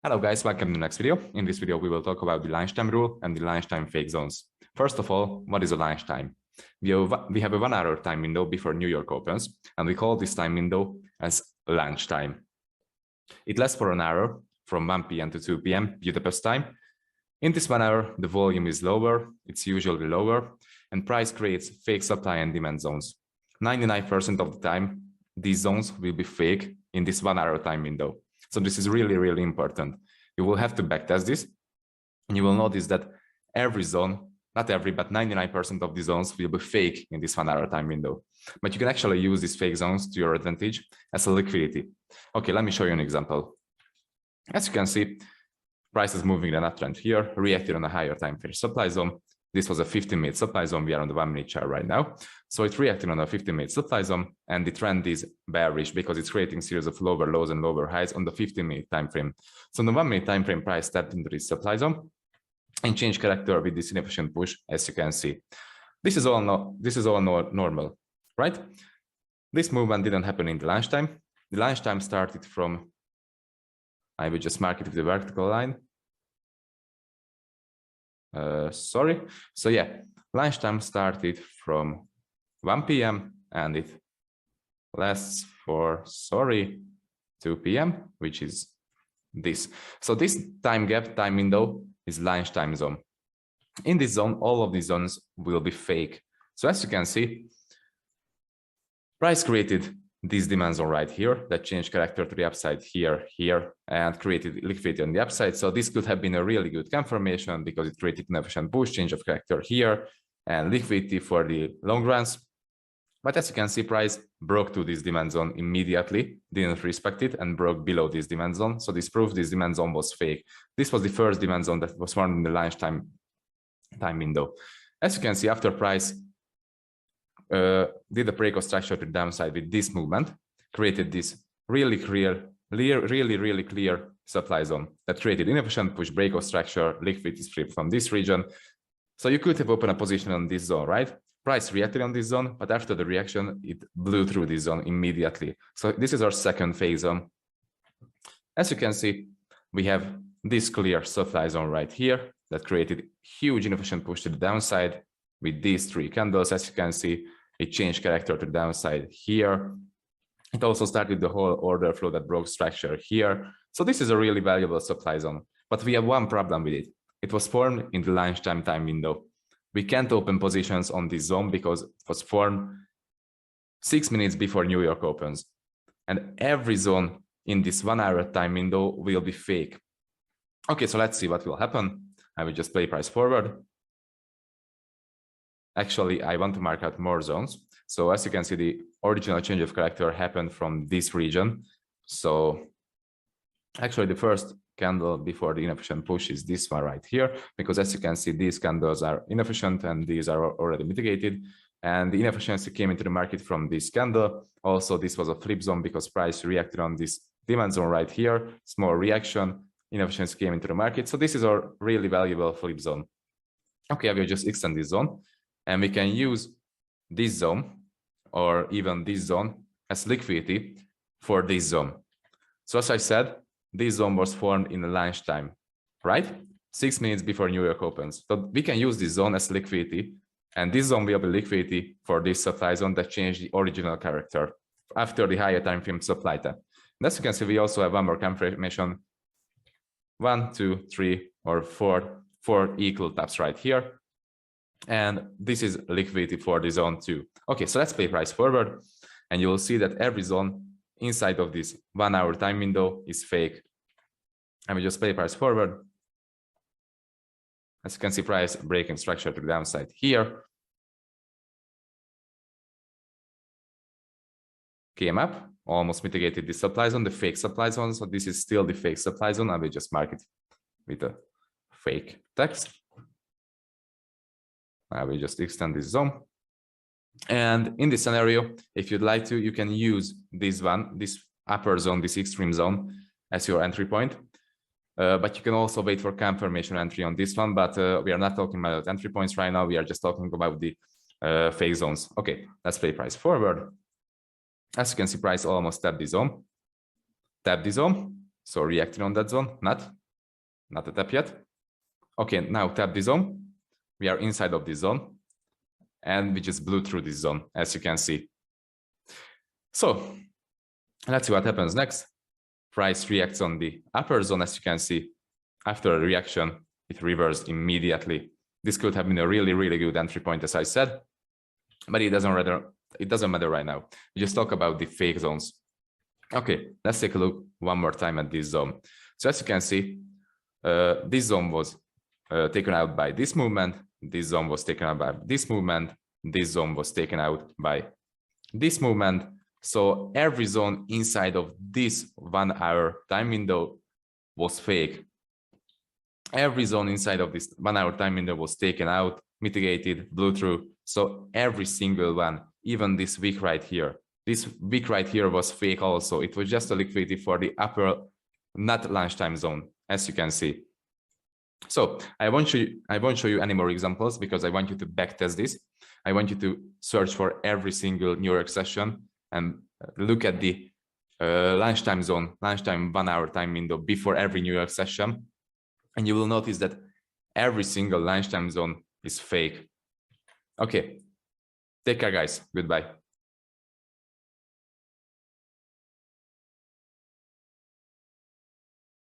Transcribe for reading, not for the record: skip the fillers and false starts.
Hello guys, welcome to the next video. In this video, we will talk about the lunchtime rule and the lunchtime fake zones. First of all, what is a lunchtime? We have a 1 hour time window before New York opens, and we call this time window as lunchtime. It lasts for an hour from 1 p.m. to 2 p.m. Budapest time. In this 1 hour, the volume is lower, it's usually lower, and price creates fake supply and demand zones. 99% of the time, these zones will be fake in this 1 hour time window. So this is really, really important. You will have to backtest this, and you will notice that every zone, not every, but 99% of the zones will be fake in this 1 hour time window. But you can actually use these fake zones to your advantage as a liquidity. Okay, let me show you an example. As you can see, price is moving in an uptrend here, reacted on a higher time frame supply zone. This was a 15-minute supply zone. We are on the 1-minute chart right now. So it's reacting on a 15-minute supply zone, and the trend is bearish because it's creating a series of lower lows and lower highs on the 15-minute time frame. So on the 1-minute time frame, price stepped into this supply zone and changed character with this inefficient push, as you can see. This is all normal, right? This movement didn't happen in the lunchtime. The lunchtime started from, I will just mark it with the vertical line. Sorry. So yeah, lunchtime started from 1 p.m. and it lasts for, 2 p.m., which is this. So this time gap, time window is lunchtime zone. In this zone, all of these zones will be fake. So as you can see, price created this demand zone right here that changed character to the upside here, and created liquidity on the upside. So this could have been a really good confirmation because it created an efficient push, change of character here, and liquidity for the long runs. But as you can see, price broke to this demand zone immediately, didn't respect it, and broke below this demand zone. So this proves this demand zone was fake. This was the first demand zone that was formed in the lunchtime time window. As you can see, after price did a break of structure to the downside with this movement, created this really clear supply zone that created inefficient push, break of structure, liquidity strip from this region. So you could have opened a position on this zone, right? Price reacted on this zone, but after the reaction, it blew through this zone immediately. So this is our second phase zone. As you can see, we have this clear supply zone right here that created huge inefficient push to the downside with these 3 candles. As you can see, it changed character to the downside here. It also started the whole order flow that broke structure here. So this is a really valuable supply zone, but we have one problem with it. It was formed in the lunchtime time window. We can't open positions on this zone because it was formed 6 minutes before New York opens. And every zone in this 1 hour time window will be fake. Okay, so let's see what will happen. I will just play price forward. Actually, I want to mark out more zones. So as you can see, the original change of character happened from this region. So actually the first candle before the inefficient push is this one right here, because as you can see, these candles are inefficient and these are already mitigated. And the inefficiency came into the market from this candle. Also, this was a flip zone because price reacted on this demand zone right here. Small reaction, inefficiency came into the market. So this is our really valuable flip zone. Okay, I will just extend this zone. And we can use this zone or even this zone as liquidity for this zone. So as I said, this zone was formed in the lunchtime, right? 6 minutes before New York opens. So we can use this zone as liquidity, and this zone will be liquidity for this supply zone that changed the original character after the higher time frame supply time. And as you can see, we also have one more confirmation. 1, 2, 3, or 4 equal taps right here. And this is liquidity for the zone 2. Okay, so let's play price forward, and you will see that every zone inside of this 1 hour time window is fake. I will just play price forward. As you can see, price breaking structure to the downside here. Came up, almost mitigated the supply zone, the fake supply zone. So this is still the fake supply zone. I will just mark it with a fake text. I will just extend this zone. And in this scenario, if you'd like to, you can use this one, this upper zone, this extreme zone as your entry point. But you can also wait for confirmation entry on this one. But we are not talking about entry points right now. We are just talking about the fake zones. Okay, let's play price forward. As you can see, price almost tapped the zone. So reacting on that zone, not a tap yet. Okay, now tap the zone. We are inside of this zone and we just blew through this zone, as you can see. So let's see what happens next. Price reacts on the upper zone, as you can see. After a reaction, it reversed immediately. This could have been a really, really good entry point, as I said, but it doesn't matter right now. We just talk about the fake zones. Okay, let's take a look one more time at this zone. So as you can see, this zone was taken out by this movement. This zone was taken out by this movement. This zone was taken out by this movement. So every zone inside of this 1 hour time window was fake. Every zone inside of this 1 hour time window was taken out, mitigated, blew through. So every single one, even this wick right here, this wick right here was fake also. It was just a liquidity for the upper, not lunchtime zone, as you can see. So I won't show you any more examples because I want you to backtest this. I want you to search for every single New York session and look at the lunchtime zone, lunchtime 1 hour time window before every New York session. And you will notice that every single lunchtime zone is fake. Okay, take care, guys. Goodbye.